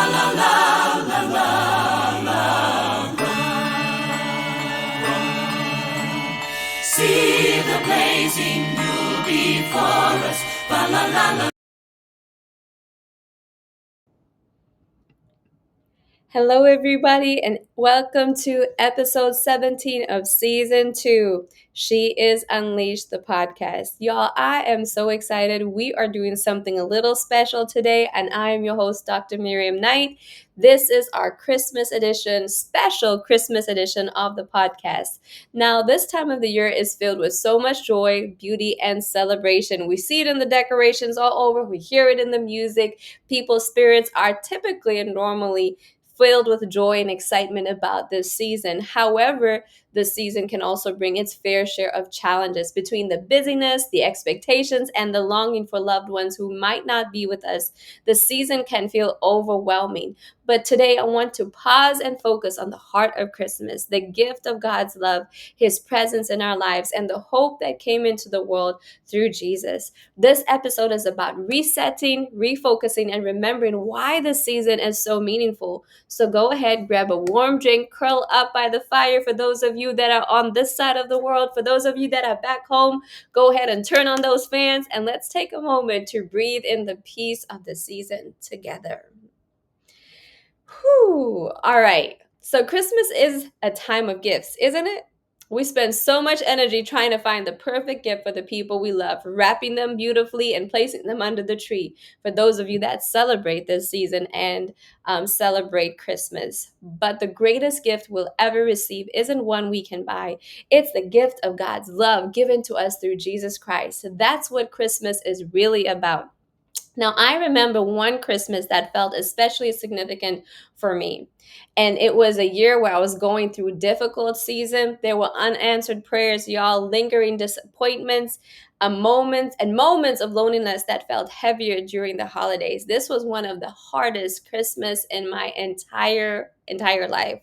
la la la la la. See the blazing new before us. La la la la. Hello, everybody, and welcome to episode 17 of season 2. She is Unleashed, the podcast. Y'all, I am so excited. We are doing something a little special today, and I am your host, Dr. Miriam Knight. This is our Christmas edition, special Christmas edition of the podcast. Now, this time of the year is filled with so much joy, beauty, and celebration. We see it in the decorations all over, we hear it in the music. People's spirits are typically and normally filled with joy and excitement about this season. However, this season can also bring its fair share of challenges between the busyness, the expectations, and the longing for loved ones who might not be with us. The season can feel overwhelming. But today I want to pause and focus on the heart of Christmas, the gift of God's love, His presence in our lives, and the hope that came into the world through Jesus. This episode is about resetting, refocusing, and remembering why this season is so meaningful. So go ahead, grab a warm drink, curl up by the fire. For those of you that are on this side of the world, for those of you that are back home, go ahead and turn on those fans and let's take a moment to breathe in the peace of the season together. Whew. All right. So Christmas is a time of gifts, isn't it? We spend so much energy trying to find the perfect gift for the people we love, wrapping them beautifully and placing them under the tree. For those of you that celebrate this season and celebrate Christmas. But the greatest gift we'll ever receive isn't one we can buy. It's the gift of God's love given to us through Jesus Christ. That's what Christmas is really about. Now, I remember one Christmas that felt especially significant for me. And it was a year where I was going through a difficult season. There were unanswered prayers, y'all, lingering disappointments, moments of loneliness that felt heavier during the holidays. This was one of the hardest Christmas in my entire life.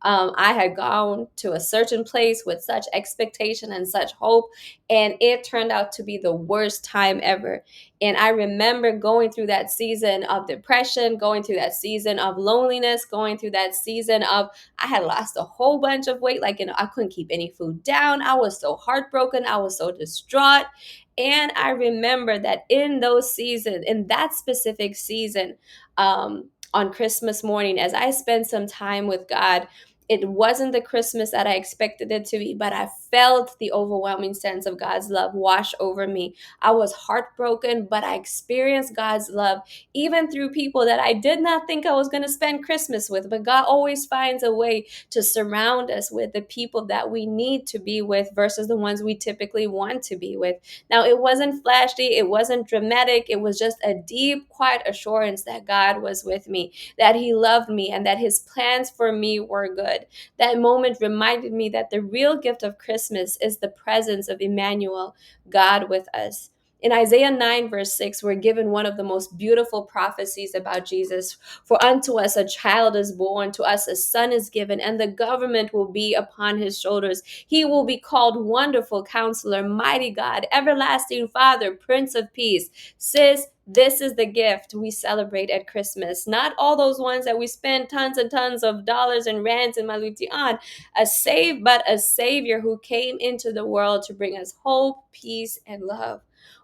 I had gone to a certain place with such expectation and such hope, and it turned out to be the worst time ever. And I remember going through that season of depression, going through that season of loneliness, going through that season of I had lost a whole bunch of weight. I couldn't keep any food down. I was so heartbroken. I was so distraught. And I remember that in that specific season, on Christmas morning, as I spent some time with God, it wasn't the Christmas that I expected it to be, but I felt the overwhelming sense of God's love wash over me. I was heartbroken, but I experienced God's love even through people that I did not think I was going to spend Christmas with. But God always finds a way to surround us with the people that we need to be with versus the ones we typically want to be with. Now, it wasn't flashy, it wasn't dramatic, it was just a deep, quiet assurance that God was with me, that He loved me, and that His plans for me were good. That moment reminded me that the real gift of Christmas is the presence of Emmanuel, God with us. In Isaiah 9, verse 6, we're given one of the most beautiful prophecies about Jesus. For unto us a child is born, to us a son is given, and the government will be upon his shoulders. He will be called Wonderful Counselor, Mighty God, Everlasting Father, Prince of Peace. Sis, this is the gift we celebrate at Christmas. Not all those ones that we spend tons and tons of dollars and rands and maluti on. But a Savior who came into the world to bring us hope, peace, and love.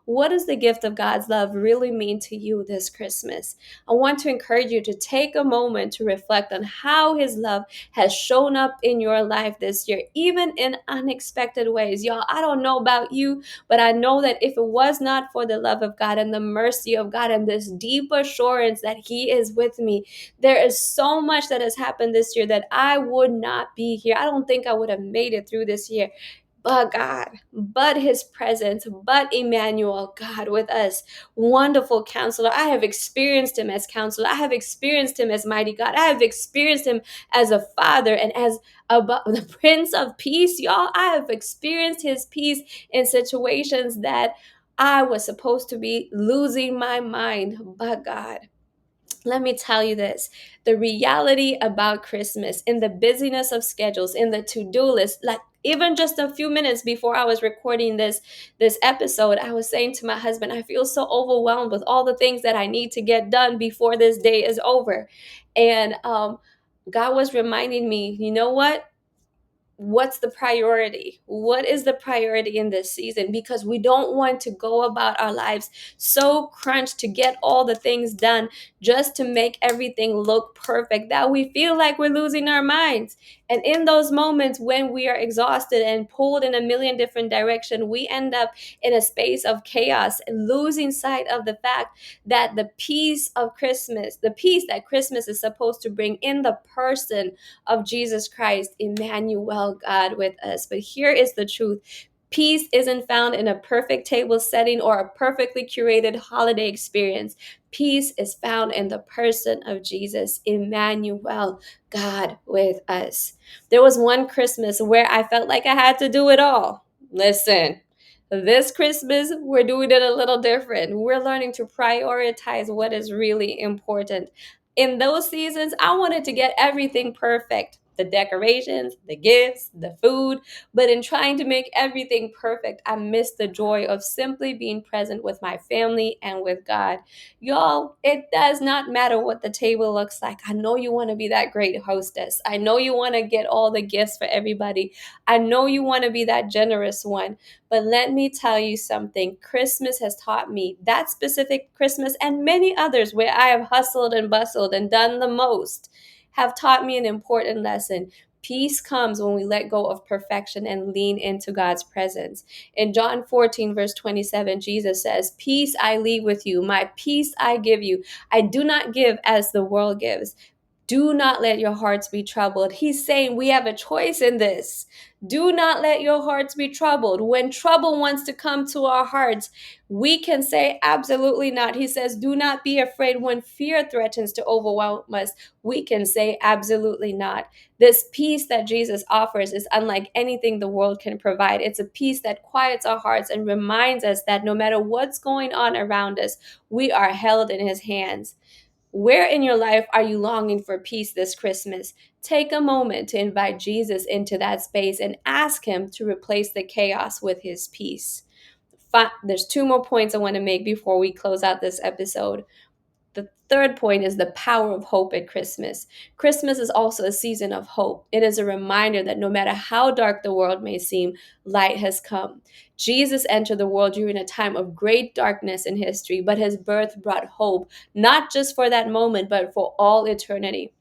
What does the gift of God's love really mean to you this Christmas? I want to encourage you to take a moment to reflect on how His love has shown up in your life this year, even in unexpected ways. Y'all, I don't know about you, but I know that if it was not for the love of God and the mercy of God and this deep assurance that He is with me, there is so much that has happened this year that I would not be here. I don't think I would have made it through this year. But God, but His presence, but Emmanuel, God with us, wonderful counselor. I have experienced Him as counselor. I have experienced Him as mighty God. I have experienced Him as a father and as the Prince of Peace, y'all. I have experienced His peace in situations that I was supposed to be losing my mind, but God. Let me tell you this, the reality about Christmas, in the busyness of schedules, in the to-do list, like Even just a few minutes before I was recording this episode, I was saying to my husband, I feel so overwhelmed with all the things that I need to get done before this day is over. And God was reminding me, you know what? What's the priority? What is the priority in this season? Because we don't want to go about our lives so crunched to get all the things done just to make everything look perfect that we feel like we're losing our minds. And in those moments when we are exhausted and pulled in a million different directions, we end up in a space of chaos and losing sight of the fact that the peace of Christmas, the peace that Christmas is supposed to bring in the person of Jesus Christ, Emmanuel, God with us. But here is the truth. Peace isn't found in a perfect table setting or a perfectly curated holiday experience. Peace is found in the person of Jesus, Emmanuel, God with us. There was one Christmas where I felt like I had to do it all. Listen, this Christmas, we're doing it a little different. We're learning to prioritize what is really important. In those seasons, I wanted to get everything perfect, the decorations, the gifts, the food. But in trying to make everything perfect, I missed the joy of simply being present with my family and with God. Y'all, it does not matter what the table looks like. I know you want to be that great hostess. I know you want to get all the gifts for everybody. I know you want to be that generous one. But let me tell you something. Christmas has taught me, that specific Christmas and many others where I have hustled and bustled and done the most, have taught me an important lesson. Peace comes when we let go of perfection and lean into God's presence. In John 14, verse 27, Jesus says, Peace I leave with you, my peace I give you. I do not give as the world gives. Do not let your hearts be troubled. He's saying we have a choice in this. Do not let your hearts be troubled. When trouble wants to come to our hearts, we can say absolutely not. He says, do not be afraid when fear threatens to overwhelm us. We can say absolutely not. This peace that Jesus offers is unlike anything the world can provide. It's a peace that quiets our hearts and reminds us that no matter what's going on around us, we are held in his hands. Where in your life are you longing for peace this Christmas? Take a moment to invite Jesus into that space and ask him to replace the chaos with his peace. There's two more points I want to make before we close out this episode. The third point is the power of hope at Christmas. Christmas is also a season of hope. It is a reminder that no matter how dark the world may seem, light has come. Jesus entered the world during a time of great darkness in history, but his birth brought hope, not just for that moment, but for all eternity.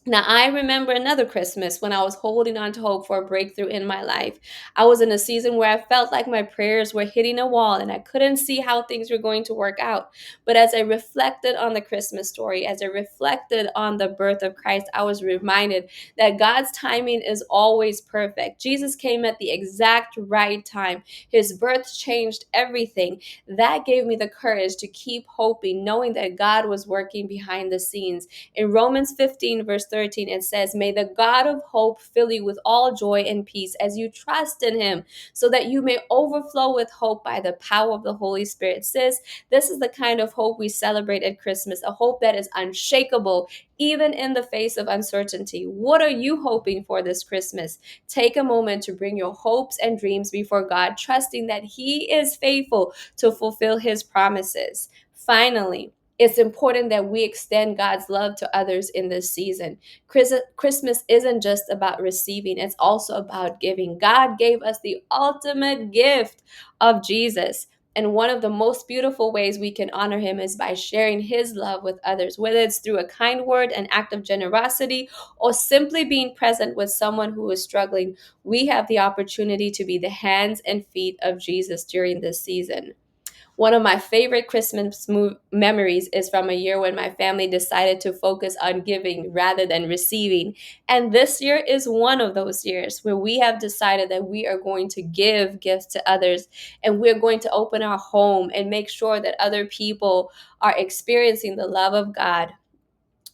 Now, I remember another Christmas when I was holding on to hope for a breakthrough in my life. I was in a season where I felt like my prayers were hitting a wall and I couldn't see how things were going to work out. But as I reflected on the Christmas story, as I reflected on the birth of Christ, I was reminded that God's timing is always perfect. Jesus came at the exact right time. His birth changed everything. That gave me the courage to keep hoping, knowing that God was working behind the scenes. In Romans 15, verse 13, it says, May the God of hope fill you with all joy and peace as you trust in him, so that you may overflow with hope by the power of the Holy Spirit. Sis, this is the kind of hope we celebrate at Christmas, a hope that is unshakable, even in the face of uncertainty. What are you hoping for this Christmas? Take a moment to bring your hopes and dreams before God, trusting that he is faithful to fulfill his promises. Finally, it's important that we extend God's love to others in this season. Christmas isn't just about receiving, it's also about giving. God gave us the ultimate gift of Jesus. And one of the most beautiful ways we can honor him is by sharing his love with others, whether it's through a kind word, an act of generosity, or simply being present with someone who is struggling. We have the opportunity to be the hands and feet of Jesus during this season. One of my favorite Christmas memories is from a year when my family decided to focus on giving rather than receiving. And this year is one of those years where we have decided that we are going to give gifts to others and we're going to open our home and make sure that other people are experiencing the love of God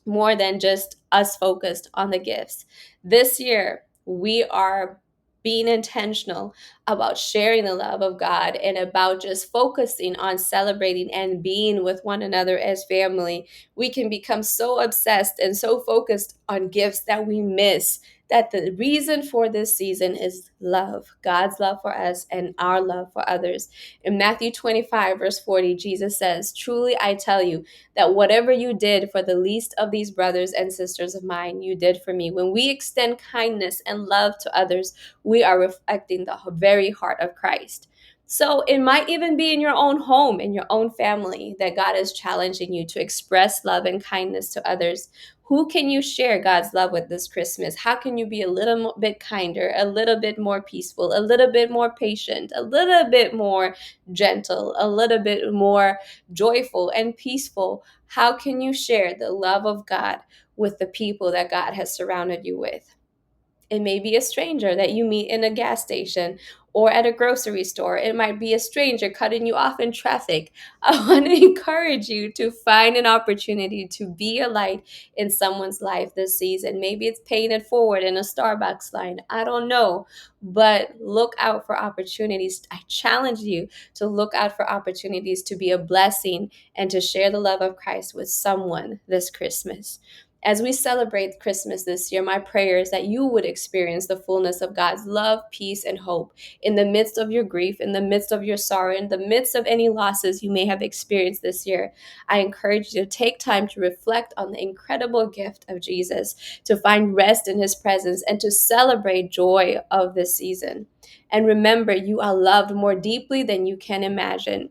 more than just us focused on the gifts. This year, we are being intentional about sharing the love of God and about just focusing on celebrating and being with one another as family. We can become so obsessed and so focused on gifts that we miss that the reason for this season is love, God's love for us and our love for others. In Matthew 25, verse 40, Jesus says, "Truly I tell you that whatever you did for the least of these brothers and sisters of mine, you did for me." When we extend kindness and love to others, we are reflecting the very heart of Christ. So it might even be in your own home, in your own family, that God is challenging you to express love and kindness to others. Who can you share God's love with this Christmas? How can you be a little bit kinder, a little bit more peaceful, a little bit more patient, a little bit more gentle, a little bit more joyful and peaceful? How can you share the love of God with the people that God has surrounded you with? It may be a stranger that you meet in a gas station or at a grocery store. It might be a stranger cutting you off in traffic. I want to encourage you to find an opportunity to be a light in someone's life this season. Maybe it's paying it forward in a Starbucks line. I don't know. But look out for opportunities. I challenge you to look out for opportunities to be a blessing and to share the love of Christ with someone this Christmas. As we celebrate Christmas this year, my prayer is that you would experience the fullness of God's love, peace, and hope in the midst of your grief, in the midst of your sorrow, in the midst of any losses you may have experienced this year. I encourage you to take time to reflect on the incredible gift of Jesus, to find rest in his presence, and to celebrate joy of this season. And remember, you are loved more deeply than you can imagine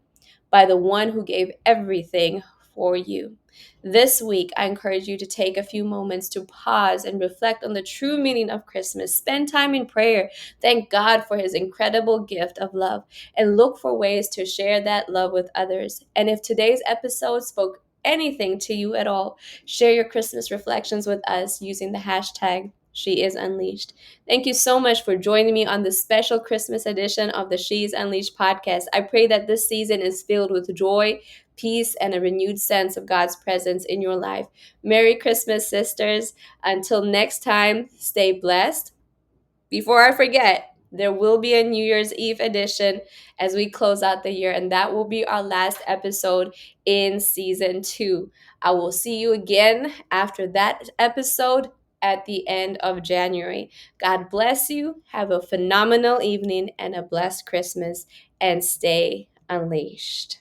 by the one who gave everything for you. This week, I encourage you to take a few moments to pause and reflect on the true meaning of Christmas. Spend time in prayer. Thank God for his incredible gift of love and look for ways to share that love with others. And if today's episode spoke anything to you at all, share your Christmas reflections with us using the hashtag She Is Unleashed. Thank you so much for joining me on this special Christmas edition of the She Is Unleashed podcast. I pray that this season is filled with joy, peace, and a renewed sense of God's presence in your life. Merry Christmas, sisters. Until next time, stay blessed. Before I forget, there will be a New Year's Eve edition as we close out the year, and that will be our last episode in season 2. I will see you again after that episode at the end of January. God bless you. Have a phenomenal evening and a blessed Christmas, and stay unleashed.